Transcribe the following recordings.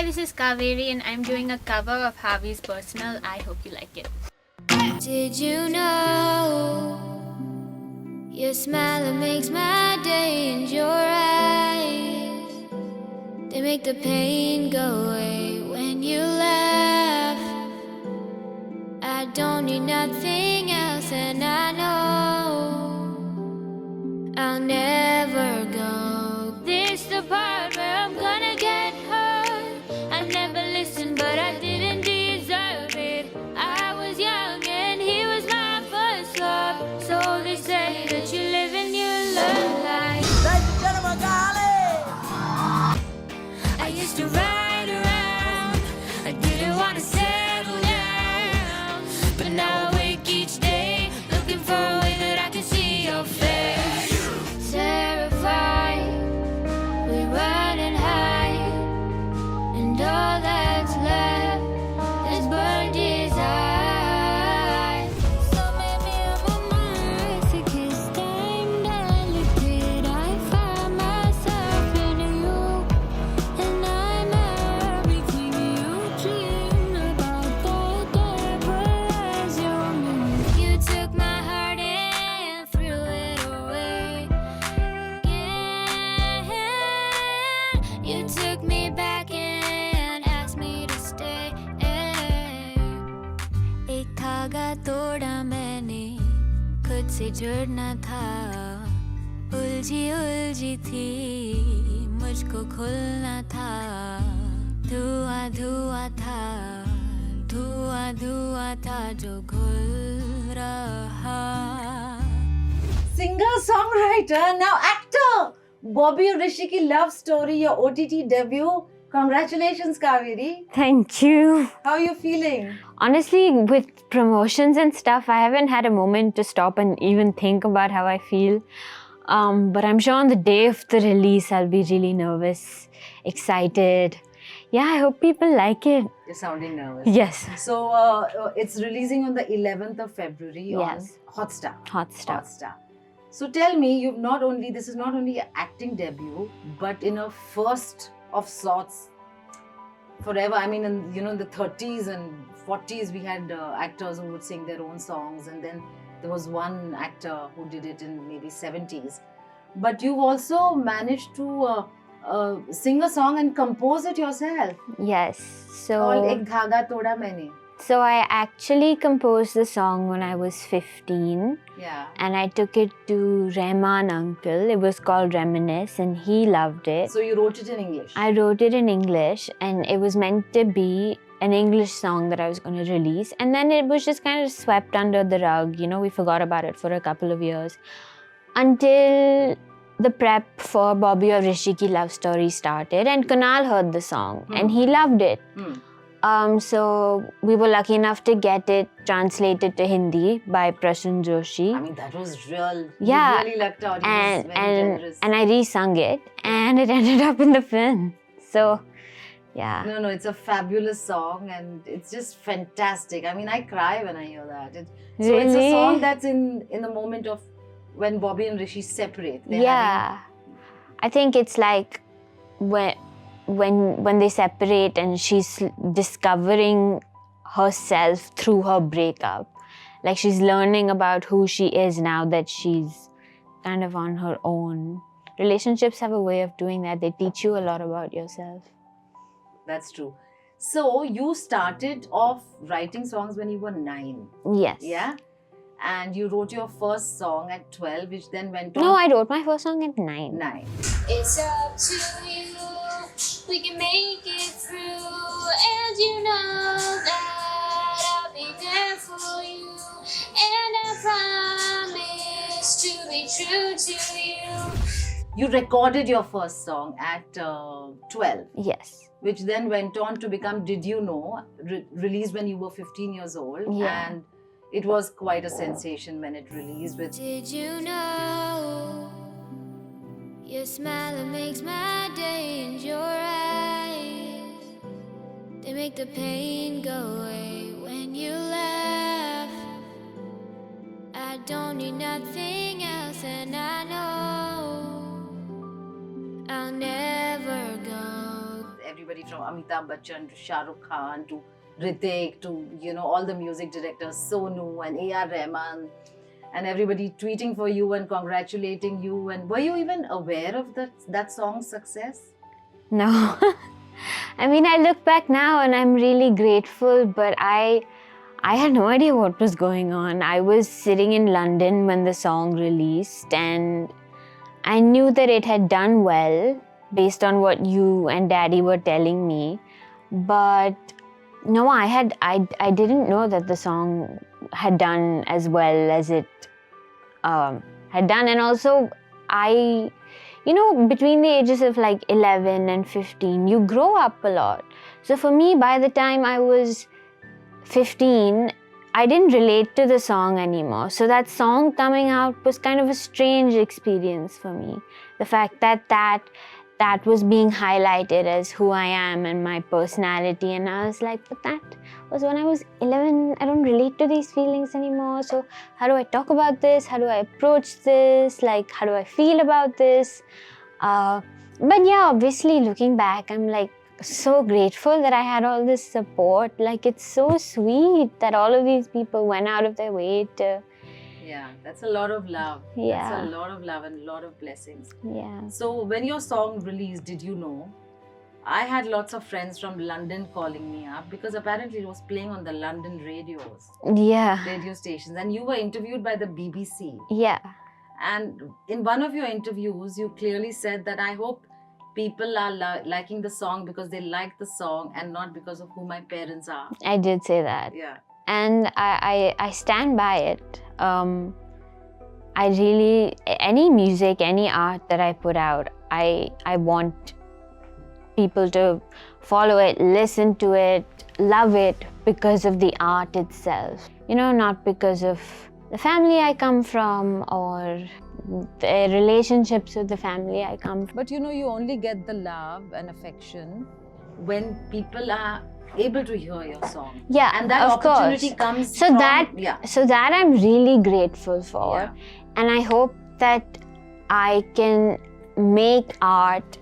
Hi, this is Kaveri and I'm doing a cover of Harvey's Personal. I hope you like it. Did you know your smile makes my day, and your eyes, they make the pain go away when you laugh. I don't need nothing else, and I know I'll never go. This the part where I'm gonna get hurt. I never listened, but I didn't deserve it. I was young and he was my first love. So they say that you live and you learn life. Ladies and gentlemen, darling, I used to ride around, I didn't want to settle down, but now I wake each day looking for a way that I can see your face. Terrified, we run and hide, and all that's left is burned desire. So maybe I'm a masochist, I'm delicate. I find myself in you, and I'm everything you dream about. The devil as your moon. You took my heart and threw it away. You took me back and asked me to stay. एक धागा तोड़ा मैंने, खुद से जुड़ना था. उलझी उलझी थी, मुझको खुलना था. धुआं धुआं था, धुआं धुआं था जो घुल रहा. singer, songwriter, now actor. Bobby and Rishi ki love story, your OTT debut. Congratulations, Kaveri. Thank you. How are you feeling? Honestly, with promotions and stuff, I haven't had a moment to stop and even think about how I feel. But I'm sure on the day of the release, I'll be really nervous, excited. Yeah, I hope people like it. You're sounding nervous. Yes. So, it's releasing on the 11th of February Yes. on Hotstar. Hot stuff. Hotstar. So tell me, this is not only an acting debut, but in a first of sorts forever. I mean, in the 30s and 40s, we had actors who would sing their own songs, and then there was one actor who did it in maybe 70s. But you've also managed to sing a song and compose it yourself. Yes. Called So, Ek Dhaga Toda Maine. so I actually composed the song when I was 15. Yeah. And I took it to Rahman uncle. It was called Reminisce, and he loved it. So you wrote it in English. I wrote it in English, and it was meant to be an English song that I was going to release. And then it was just kind of swept under the rug. We forgot about it for a couple of years. Until the prep for Bobby or Rishi ki love story started, and Kunal heard the song, and he loved it. So we were lucky enough to get it translated to Hindi by Prasun Joshi. I mean, that was real. Yeah. You really lucked out. He and was very generous. and I re-sung it, and it ended up in the film. So, yeah. No, it's a fabulous song, and it's just fantastic. I mean, I cry when I hear that. So it's a Really? song that's in the moment of when Bobby and Rishi separate. They're Yeah, I think it's like when they separate and she's discovering herself through her breakup. Like she's learning about who she is now that she's kind of on her own. Relationships have a way of doing that. They teach you a lot about yourself. That's true. So you started off writing songs when you were 9. Yes. Yeah? And you wrote your first song at 12, which then went on No, I wrote my first song at 9. 9. It's up to you, we can make it through, and you know that I'll be there for you, and I promise to be true to you. You recorded your first song at 12, Yes. which then went on to become Did You Know, released when you were 15 years old. Yeah. And it was quite a sensation when it released with Did you know your smile makes my day, and your eyes, they make the pain go away when you laugh. I don't need nothing else, and I know I'll never go. everybody from Amitabh Bachchan to Shah Rukh Khan to Hrithik to, you know, all the music directors, Sonu and A.R. Rahman, and everybody tweeting for you and congratulating you. And were you even aware of that song's success? No. I mean, I look back now and I'm really grateful, but I had no idea what was going on. I was sitting in London when the song released, and I knew that it had done well based on what you and Daddy were telling me. But no, I didn't know that the song had done as well as it had done. And also, you know, between the ages of like 11 and 15, you grow up a lot. So for me, by the time I was 15, I didn't relate to the song anymore. So that song coming out was kind of a strange experience for me. The fact that that was being highlighted as who I am and my personality. And I was like, but that was when I was 11. I don't relate to these feelings anymore. So how do I talk about this? How do I approach this? Like, how do I feel about this? But yeah, obviously looking back, I'm like so grateful that I had all this support. Like, it's so sweet that all of these people went out of their way to... Yeah, that's a lot of love. Yeah. That's a lot of love and a lot of blessings. Yeah. So when your song released, did you know? I had lots of friends from London calling me up because apparently it was playing on the London radio stations, and you were interviewed by the BBC. Yeah. And in one of your interviews, you clearly said that I hope people are liking the song because they like the song and not because of who my parents are. I did say that. Yeah. And I stand by it. I really, any music, any art that I put out, I want people to follow it, listen to it, love it because of the art itself. You know, not because of the family I come from or the relationships with the family I come from. But you know, you only get the love and affection when people are able to hear your song. Yeah, and that of opportunity course. comes So from, that I'm really grateful for. Yeah. And I hope that I can make art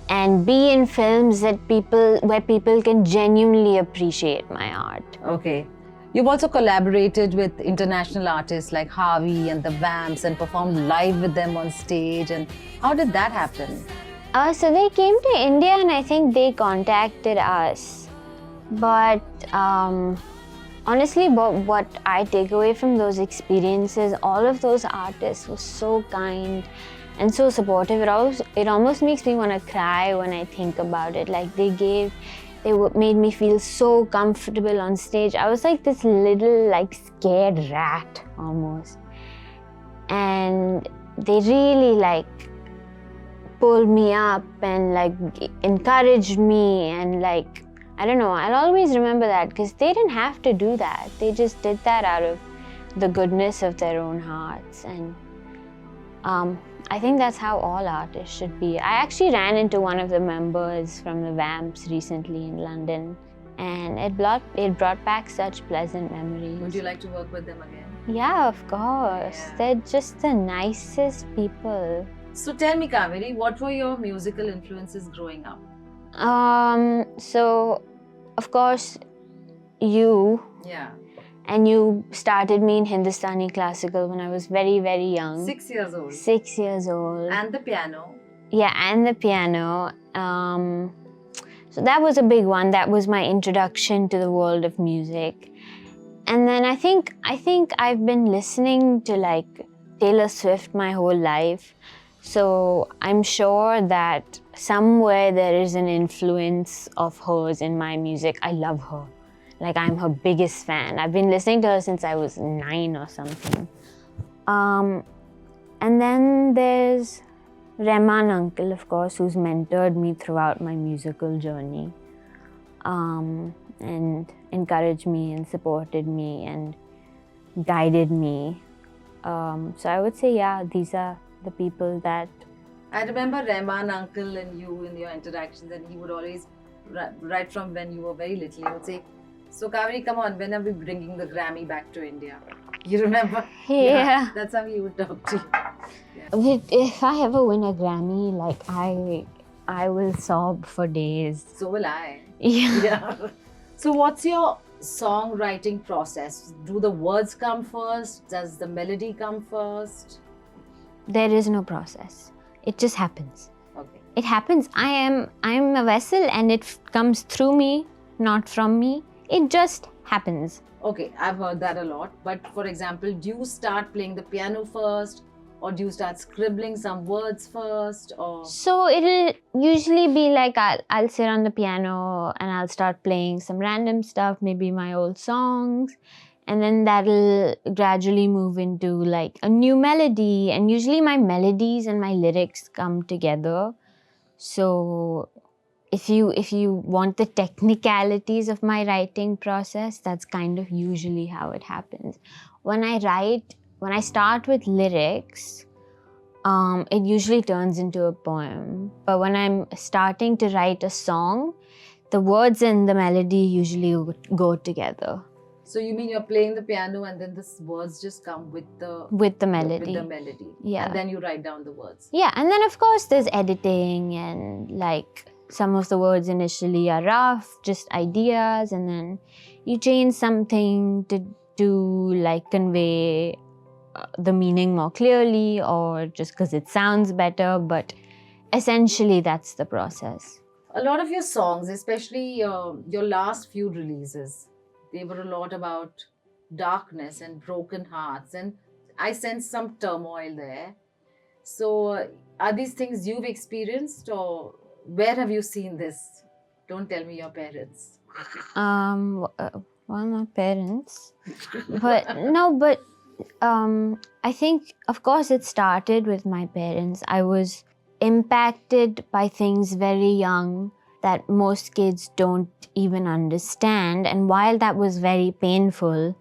and be in films where people can genuinely appreciate my art. Okay. You've also collaborated with international artists like Harvey and The Vamps and performed live with them on stage. And how did that happen? So they came to India and I think they contacted us. But honestly, what I take away from those experiences, all of those artists were so kind and so supportive. It almost makes me want to cry when I think about it. Like they made me feel so comfortable on stage. I was like this little scared rat almost. And they really pulled me up and encouraged me and I don't know, I'll always remember that because they didn't have to do that. They just did that out of the goodness of their own hearts. And I think that's how all artists should be. I actually ran into one of the members from the Vamps recently in London, and it brought back such pleasant memories. Would you like to work with them again? Yeah, of course. Yeah. They're just the nicest people. So tell me, Kaveri, what were your musical influences growing up? So, of course, you. Yeah. And you started me in Hindustani classical when I was very, very young. 6 years old. 6 years old. And the piano. Yeah, and the piano. So that was a big one. That was my introduction to the world of music. And then I think I've been listening to Taylor Swift my whole life. So I'm sure that somewhere there is an influence of hers in my music. I love her. I'm her biggest fan. I've been listening to her since I was 9 or something. And then there's Rahman uncle, of course, who's mentored me throughout my musical journey. And encouraged me and supported me and guided me. So I would say, yeah, these are the people that... I remember Rahman uncle and you in your interactions, and he would always, right from when you were very little, he would say, so Kaveri, come on, when are we bringing the Grammy back to India? You remember? Yeah. That's how he would talk to you. Yeah. If I ever win a Grammy, I will sob for days. So will I. Yeah. Yeah. So what's your songwriting process? Do the words come first? Does the melody come first? There is no process. It just happens. Okay. It happens. I'm a vessel and it comes through me, not from me. It just happens. Okay, I've heard that a lot. But for example, do you start playing the piano first? Or do you start scribbling some words first? Or So it'll usually be like I'll sit on the piano and I'll start playing some random stuff, maybe my old songs. And then that'll gradually move into like a new melody. And usually my melodies and my lyrics come together. So if you want the technicalities of my writing process, that's kind of usually how it happens. When I start with lyrics, it usually turns into a poem. But when I'm starting to write a song, the words and the melody usually go together. so you mean you're playing the piano and then the words just come with the melody. With the melody. Yeah. And then you write down the words. Yeah, and then of course there's editing and like some of the words initially are rough, just ideas, and then you change something to like convey the meaning more clearly or just because it sounds better, but essentially that's the process. A lot of your songs, especially your last few releases, they were a lot about darkness and broken hearts, and I sense some turmoil there. So are these things you've experienced, or where have you seen this? Don't tell me your parents. Well, my parents, but no, but I think, of course, it started with my parents. I was impacted by things very young that most kids don't even understand. And while that was very painful,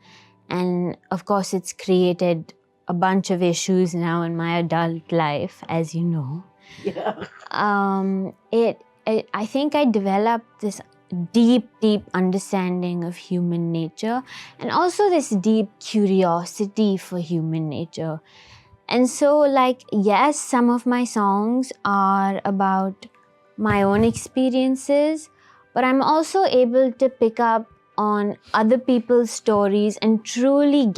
and of course, it's created a bunch of issues now in my adult life, as you know. Yeah. I think I developed this deep understanding of human nature and also this deep curiosity for human nature. And so, like, yes, some of my songs are about my own experiences, but I'm also able to pick up on other people's stories and truly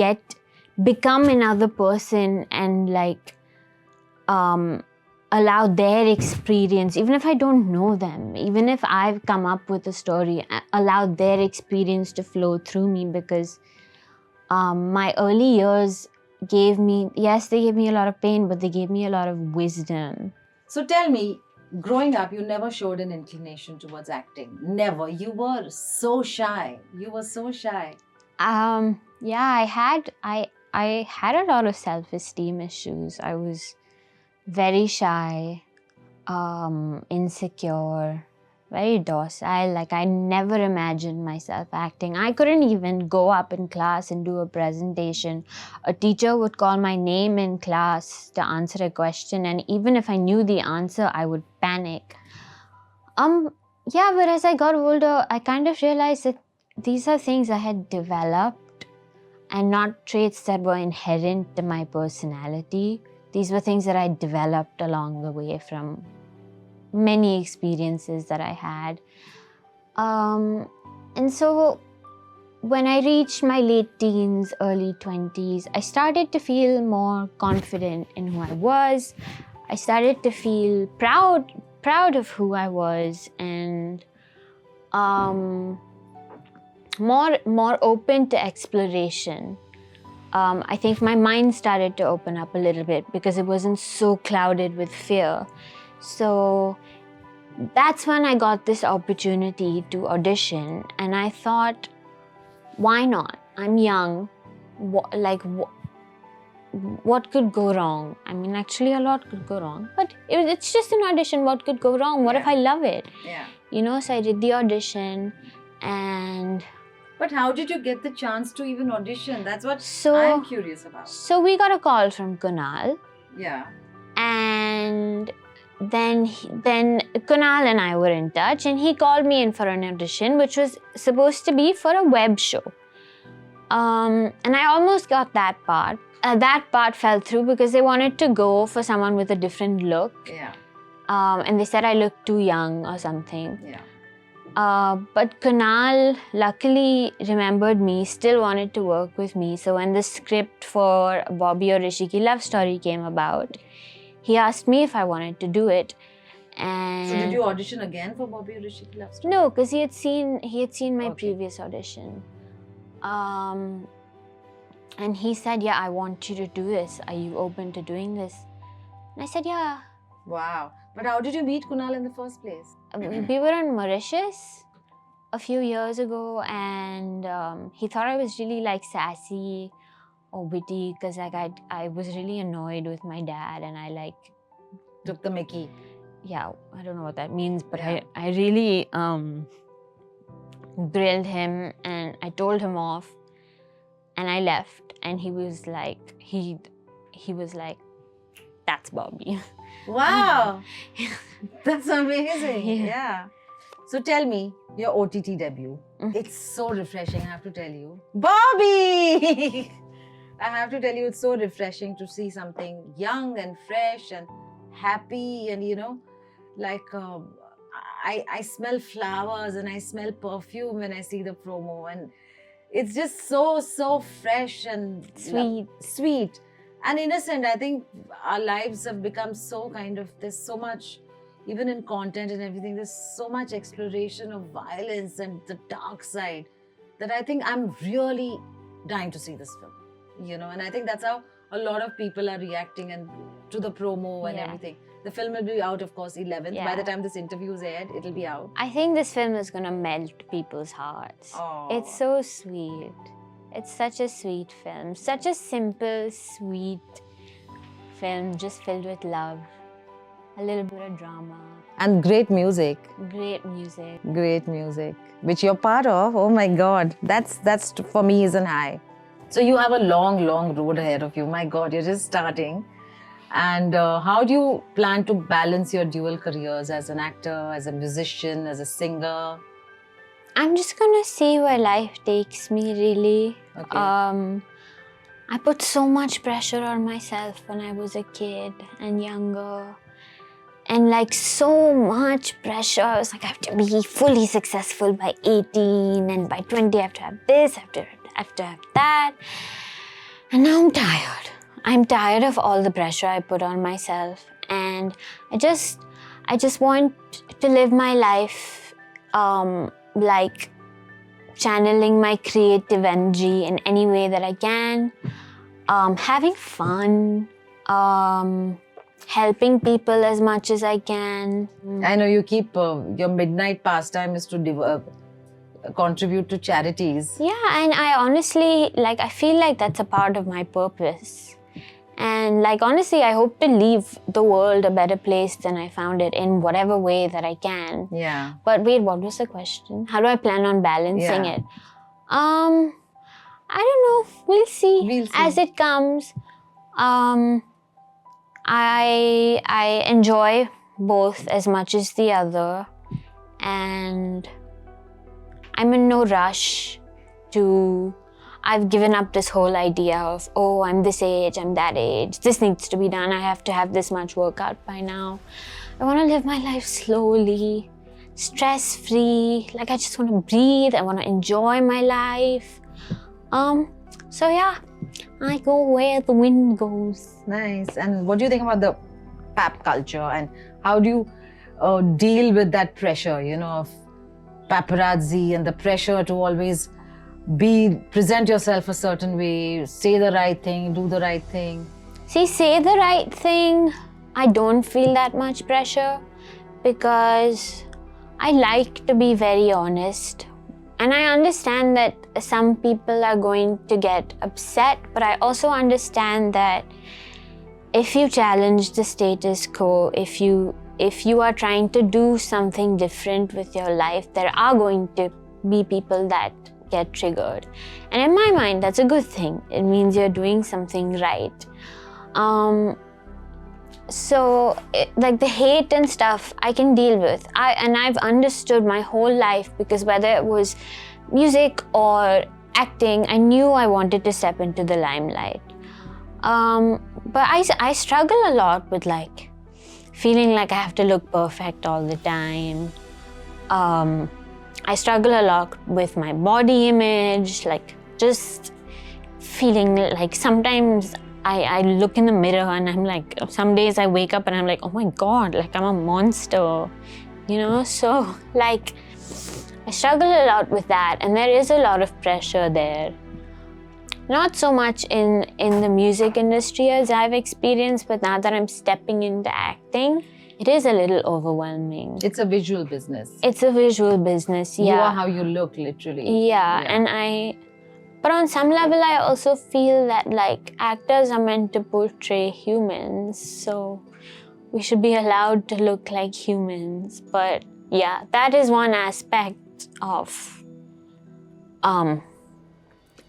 become another person and like allow their experience, even if I don't know them, even if I've come up with a story, allow their experience to flow through me, because my early years they gave me a lot of pain, but they gave me a lot of wisdom. So tell me, growing up, you never showed an inclination towards acting. Never. You were so shy. Yeah, I had a lot of self-esteem issues. I was very shy, insecure, very docile. Like, I never imagined myself acting. I couldn't even go up in class and do a presentation. A teacher would call my name in class to answer a question, and even if I knew the answer, I would panic. Yeah, but as I got older, I kind of realized that these are things I had developed and not traits that were inherent to my personality. These were things that I developed along the way from many experiences that I had. And so when I reached my late teens, early 20s, I started to feel more confident in who I was. I started to feel proud of who I was, and more open to exploration. I think my mind started to open up a little bit because it wasn't so clouded with fear. So that's when I got this opportunity to audition, and I thought, why not? I'm young. What could go wrong? I mean, actually a lot could go wrong, but it's just an audition. What could go wrong? What if I love it? Yeah. You know, so I did the audition, and... But how did you get the chance to even audition? That's what I'm curious about. So we got a call from Kunal. Yeah. And then Kunal and I were in touch, and he called me in for an audition, which was supposed to be for a web show. And I almost got that part. That part fell through because they wanted to go for someone with a different look. Yeah. and they said I looked too young or something. Yeah. But Kunal luckily remembered me, still wanted to work with me. So when the script for Bobby or Rishi Ki love story came about, he asked me if I wanted to do it. And So did you audition again for Bobby or Rishi Ki love story? no, because he had seen my Okay. previous audition. And he said, yeah, I want you to do this. Are you open to doing this? And I said, yeah. Wow. But how did you meet Kunal in the first place? We were in Mauritius a few years ago, and he thought I was really like sassy or witty because like I was really annoyed with my dad, and I like, Took the Mickey. yeah, I don't know what that means, but Yeah. I really grilled him, and I told him off, and I left, and he was like, he was like, that's Bobby. Wow. That's amazing. Yeah. Yeah. So tell me, your OTT debut. Mm. It's so refreshing, I have to tell you. Bobby! I have to tell you, it's so refreshing to see something young and fresh and happy, and like I smell flowers and I smell perfume when I see the promo, and it's just so fresh and sweet and innocent. I think our lives have become so kind of, there's so much, even in content and everything, there's so much exploration of violence and the dark side that I think I'm really dying to see this film, and I think that's how a lot of people are reacting and to the promo and Yeah. everything. The film will be out, of course, 11th. By Yeah. the time this interview is aired, it'll be out. I think this film is gonna melt people's hearts. Oh. It's so sweet. It's such a sweet film. Such a simple, sweet film, just filled with love. A little bit of drama. And great music. Great music. Great music, which you're part of. Oh my God, that's for me is an high. So you have a long road ahead of you. My God, you're just starting. And how do you plan to balance your dual careers as an actor, as a musician, as a singer? I'm just gonna see where life takes me, really. Okay. I put so much pressure on myself when I was a kid and younger. And like so much pressure. I was like, I have to be fully successful by 18, and by 20 I have to have this, I have to have that. And now I'm tired. I'm tired of all the pressure I put on myself. And I just want to live my life like channeling my creative energy in any way that I can, having fun, helping people as much as I can. I know you keep your midnight pastime is to contribute to charities. Yeah, and I honestly, like, I feel like that's a part of my purpose. And like, honestly, I hope to leave the world a better place than I found it in whatever way that I can. Yeah. But wait, what was the question? How do I plan on balancing Yeah. it? I don't know. We'll see. We'll see. As it comes. I enjoy both as much as the other, and I'm in no rush to. I've given up this whole idea of, oh, I'm this age, I'm that age, this needs to be done, I have to have this much workout by now. I want to live my life slowly, stress-free, like I just want to breathe, I want to enjoy my life. So yeah, I go where the wind goes. Nice. And what do you think about the pap culture, and how do you deal with that pressure, of paparazzi and the pressure to always present yourself a certain way, say the right thing, do the right thing? See, say the right thing, I don't feel that much pressure because I like to be very honest. And I understand that some people are going to get upset, but I also understand that if you challenge the status quo, if you are trying to do something different with your life, there are going to be people that get triggered. And in my mind, that's a good thing. It means you're doing something right. So, like the hate and stuff, I can deal with. I've understood my whole life, because whether it was music or acting, I knew I wanted to step into the limelight. But I struggle a lot with like feeling like I have to look perfect all the time. I struggle a lot with my body image, like just feeling like sometimes I look in the mirror and I'm like, some days I wake up and I'm like, oh my God, like I'm a monster, you know? So like, I struggle a lot with that, and there is a lot of pressure there. Not so much in the music industry as I've experienced, but now that I'm stepping into acting, it is a little overwhelming. It's a visual business. It's a visual business, yeah. You are how you look, literally. Yeah, and but on some level, I also feel that like actors are meant to portray humans, so we should be allowed to look like humans. But yeah, that is one aspect of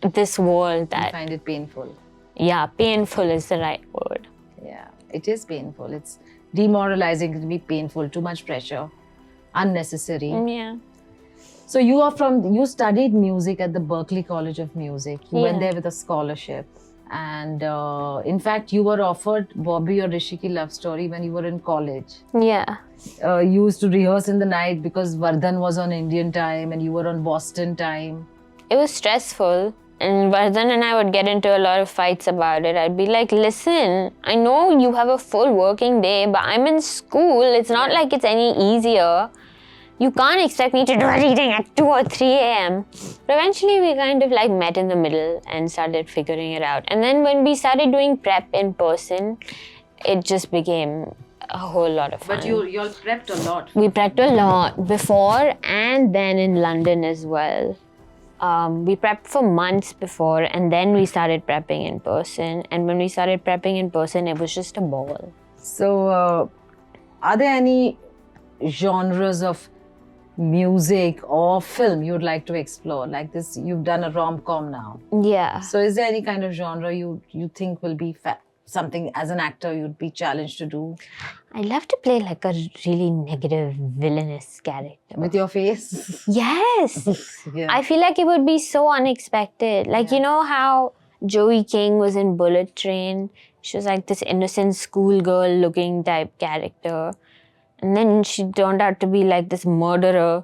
this world that I find it painful. Yeah, painful is the right word. Yeah, it is painful. It's demoralizing. It can be painful. Too much pressure, unnecessary. Yeah. So you studied music at the Berklee College of Music. You went there with a scholarship, and in fact, you were offered Bobby or Rishi ki love story when you were in college. Yeah. You used to rehearse in the night because Vardhan was on Indian time and you were on Boston time. It was stressful, and Vardhan and I would get into a lot of fights about it. I'd be like, listen, I know you have a full working day, but I'm in school. It's not like it's any easier. You can't expect me to do everything at 2 or 3 a.m. But eventually we kind of like met in the middle and started figuring it out. And then when we started doing prep in person, it just became a whole lot of fun. But you all prepped a lot. We prepped a lot before and then in London as well. We prepped for months before, and then we started prepping in person. And when we started prepping in person, it was just a ball. So, are there any genres of music or film you'd like to explore? Like this, you've done a rom-com now. Yeah. So, is there any kind of genre you think will be something as an actor you'd be challenged to do? I love to play like a really negative, villainous character. With your face? Yes! Yeah. I feel like it would be so unexpected. Like, you know how Joey King was in Bullet Train? She was like this innocent schoolgirl looking type character. And then she turned out to be like this murderer.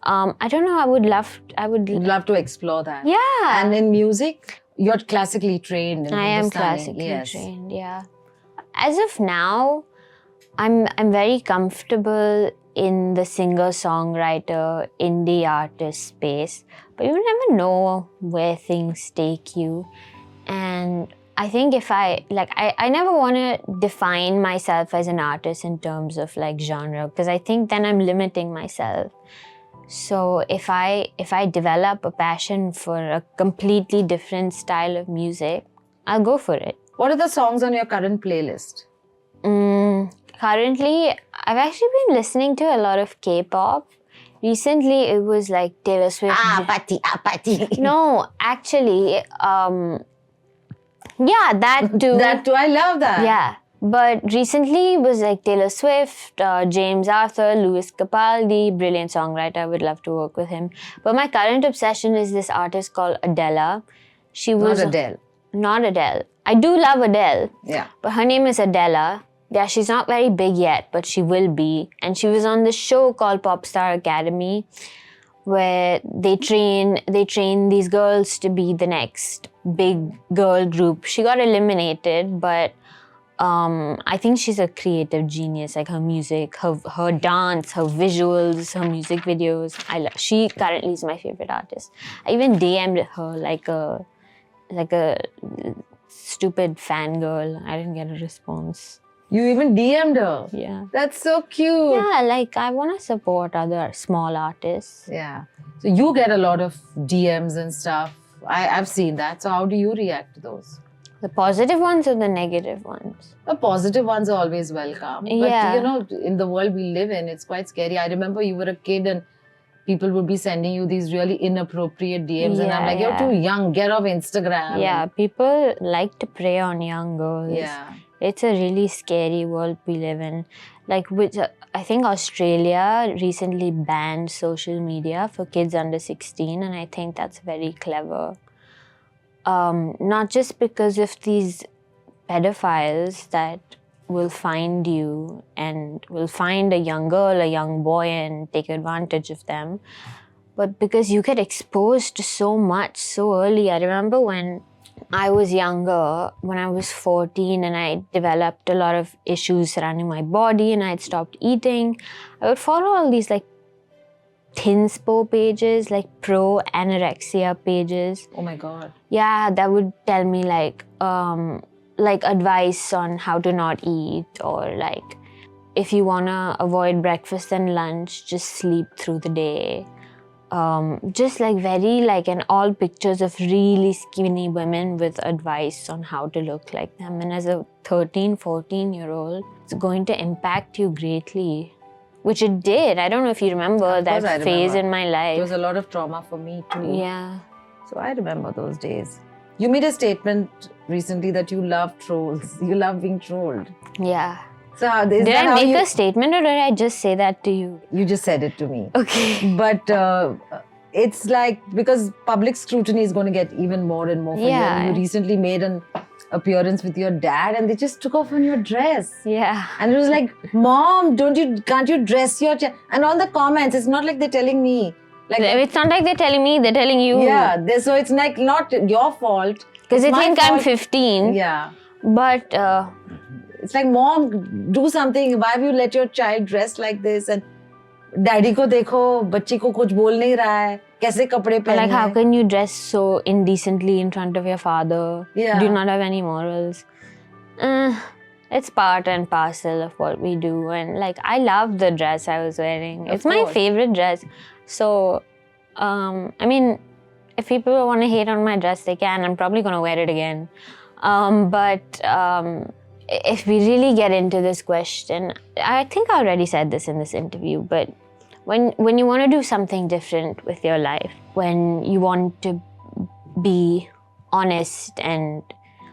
I don't know, You'd love to explore that. Yeah. And in music, you're classically trained in I am Hindustani. classically trained, yeah. As of now, I'm very comfortable in the singer-songwriter, indie artist space, but you never know where things take you. And I think if I never want to define myself as an artist in terms of like genre, because I think then I'm limiting myself. So if I develop a passion for a completely different style of music, I'll go for it. What are the songs on your current playlist? Currently, I've actually been listening to a lot of K-pop. Recently, it was like Taylor Swift. Apathy. No, actually, yeah, that too. That too, I love that. Yeah, but recently it was like Taylor Swift, James Arthur, Louis Capaldi, brilliant songwriter. I would love to work with him. But my current obsession is this artist called Adela. She was Not Adele. Not Adele. I do love Adele. Yeah. But her name is Adela. Yeah, she's not very big yet, but she will be. And she was on this show called Popstar Academy, where they train these girls to be the next big girl group. She got eliminated, but I think she's a creative genius. Like her music, her dance, her visuals, her music videos. She currently is my favorite artist. I even DM'd her like a stupid fangirl. I didn't get a response. You even DM'd her? Yeah. That's so cute. Yeah, like I want to support other small artists. Yeah. So you get a lot of DMs and stuff. I've seen that. So how do you react to those? The positive ones or the negative ones? The positive ones are always welcome. But Yeah. you know, in the world we live in, it's quite scary. I remember you were a kid and people would be sending you these really inappropriate DMs and I'm like, you're too young, get off Instagram. Yeah, people like to prey on young girls. Yeah. It's a really scary world we live in. Like, I think Australia recently banned social media for kids under 16, and I think that's very clever. Not just because of these pedophiles that will find you and will find a young girl, a young boy, and take advantage of them. But because you get exposed to so much so early. I remember when I was younger, when I was 14 and I developed a lot of issues surrounding my body and I had stopped eating, I would follow all these like thinspo pages, like pro anorexia pages. Oh my God. Yeah, that would tell me like advice on how to not eat, or like if you wanna avoid breakfast and lunch, just sleep through the day. Just like very like, and all pictures of really skinny women with advice on how to look like them. And as a 13, 14-year-old, it's going to impact you greatly. Which it did. I don't know if you remember that phase in my life. There was a lot of trauma for me too. Yeah. So I remember those days. You made a statement recently that you love trolls. You love being trolled. Yeah. So did I make a statement or did I just say that to you? You just said it to me. Okay. But it's like, because public scrutiny is going to get even more and more for you. And you recently made an appearance with your dad and they just took off on your dress. Yeah. And it was like, Mom, can't you dress your child? And on the comments, it's not like they're telling me. Like, it's not like they're telling me, they're telling you. Yeah, so it's like not your fault. Because they think I'm 15. Yeah. But it's like, Mom, do something. Why have you let your child dress like this? And Daddy ko dekho, bachchi ko kuch bol nahi raha hai. Kaise kapde pehne? Like, how can you dress so indecently in front of your father? Yeah. Do you not have any morals? It's part and parcel of what we do. And like, I love the dress I was wearing. It's my favorite dress. So, I mean, if people want to hate on my dress, they can. I'm probably going to wear it again. But if we really get into this question, I think I already said this in this interview, but when you want to do something different with your life, when you want to be honest and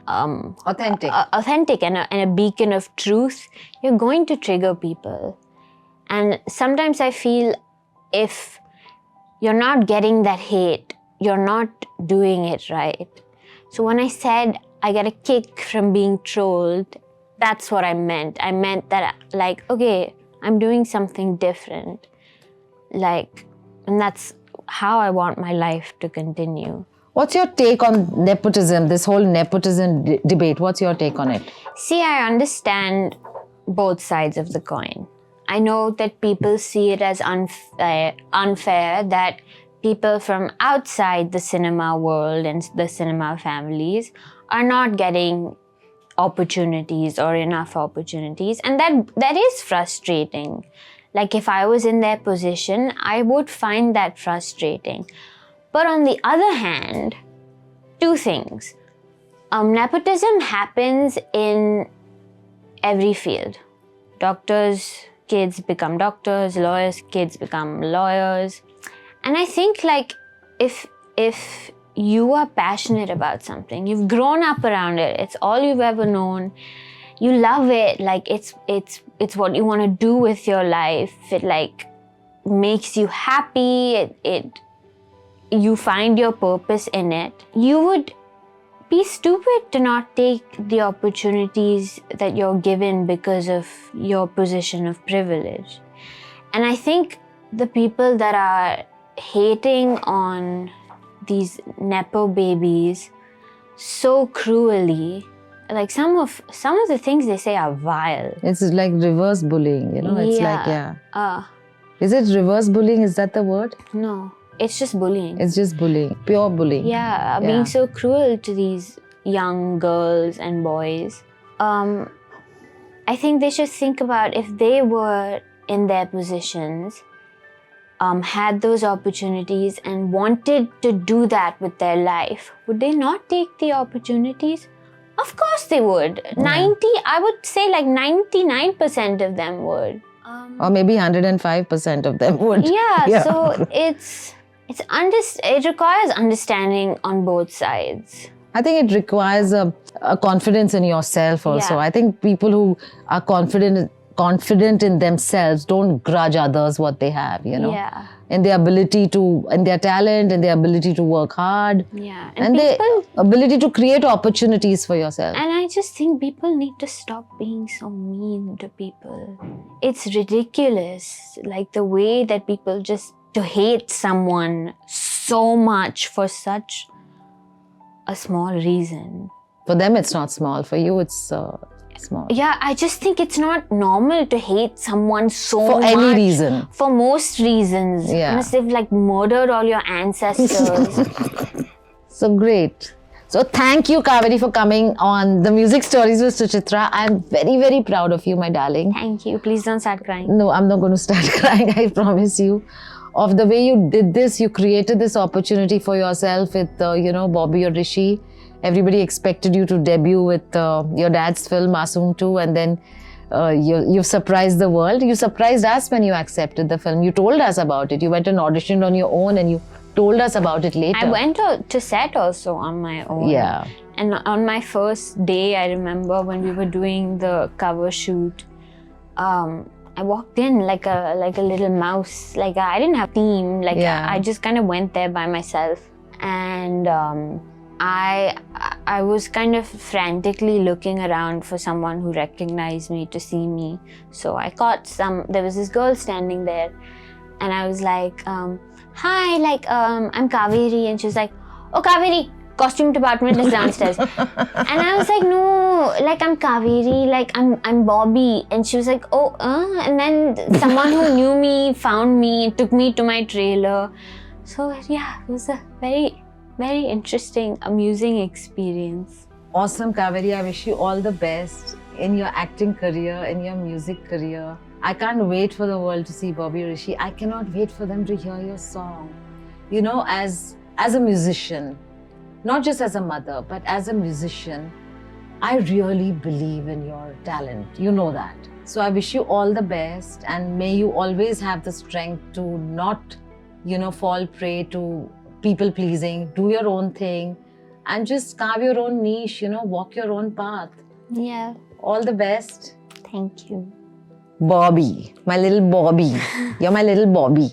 authentic and a beacon of truth, you're going to trigger people. And sometimes I feel if you're not getting that hate, you're not doing it right. So when I said I get a kick from being trolled, that's what I meant. I meant that, like, okay, I'm doing something different. Like, and that's how I want my life to continue. What's your take on nepotism, this whole nepotism debate? What's your take on it? See, I understand both sides of the coin. I know that people see it as unfair that people from outside the cinema world and the cinema families are not getting opportunities or enough opportunities, and that is frustrating. Like, if I was in their position, I would find that frustrating. But on the other hand, two things. Nepotism happens in every field. Doctors' kids become doctors, lawyers' kids become lawyers. And I think, like, if you are passionate about something, you've grown up around it, it's all you've ever known, you love it, like it's what you want to do with your life, it like makes you happy, you find your purpose in it, you would be stupid to not take the opportunities that you're given because of your position of privilege. And I think the people that are hating on these nepo babies so cruelly, like some of the things they say are vile. It's like reverse bullying, you know? It's is it reverse bullying? Is that the word? No, it's just bullying. It's just bullying, pure bullying. Yeah, being so cruel to these young girls and boys. I think they should think about if they were in their positions, had those opportunities and wanted to do that with their life, would they not take the opportunities? Of course they would. Yeah. I would say like 99% of them would. Or maybe 105% of them would. Yeah. So it requires understanding on both sides. I think it requires a confidence in yourself also. Yeah. I think people who are confident in themselves don't grudge others what they have, you know. Yeah. in their ability to, in their talent, and their ability to work hard. Yeah. And their ability to create opportunities for yourself. And I just think people need to stop being so mean to people. It's ridiculous, like the way that people just to hate someone so much for such a small reason. For them, it's not small. For you, it's small. Yeah, I just think it's not normal to hate someone so For much. any reason. For most reasons. Yeah. Unless they've like murdered all your ancestors. So great. So thank you, Kaveri, for coming on the Music Stories with Suchitra. I'm very, very proud of you, my darling. Thank you. Please don't start crying. No, I'm not going to start crying, I promise you. Of the way you did this, you created this opportunity for yourself with, Bobby or Rishi. Everybody expected you to debut with your dad's film, Masoom 2, and then you've surprised the world. You surprised us when you accepted the film. You told us about it. You went and auditioned on your own and you told us about it later. I went to set also on my own. Yeah. And on my first day, I remember when we were doing the cover shoot, I walked in like a little mouse. Like I didn't have a team. Like I just kind of went there by myself. And I was kind of frantically looking around for someone who recognized me to see me. So I caught there was this girl standing there and I was like, hi, I'm Kaveri. And she was like, oh, Kaveri, costume department is downstairs. And I was like, no, I'm Kaveri, I'm Bobby. And she was like, oh, and then someone who knew me found me, took me to my trailer. So yeah, it was a very, very interesting, amusing experience. Awesome, Kaveri. I wish you all the best in your acting career, in your music career. I can't wait for the world to see Bobby Rishi. I cannot wait for them to hear your song. As a musician, not just as a mother, but as a musician, I really believe in your talent. You know that. So I wish you all the best and may you always have the strength to not, fall prey to people pleasing, do your own thing and just carve your own niche, walk your own path. Yeah. All the best. Thank you. Bobby, my little Bobby. You're my little Bobby.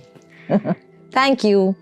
Thank you.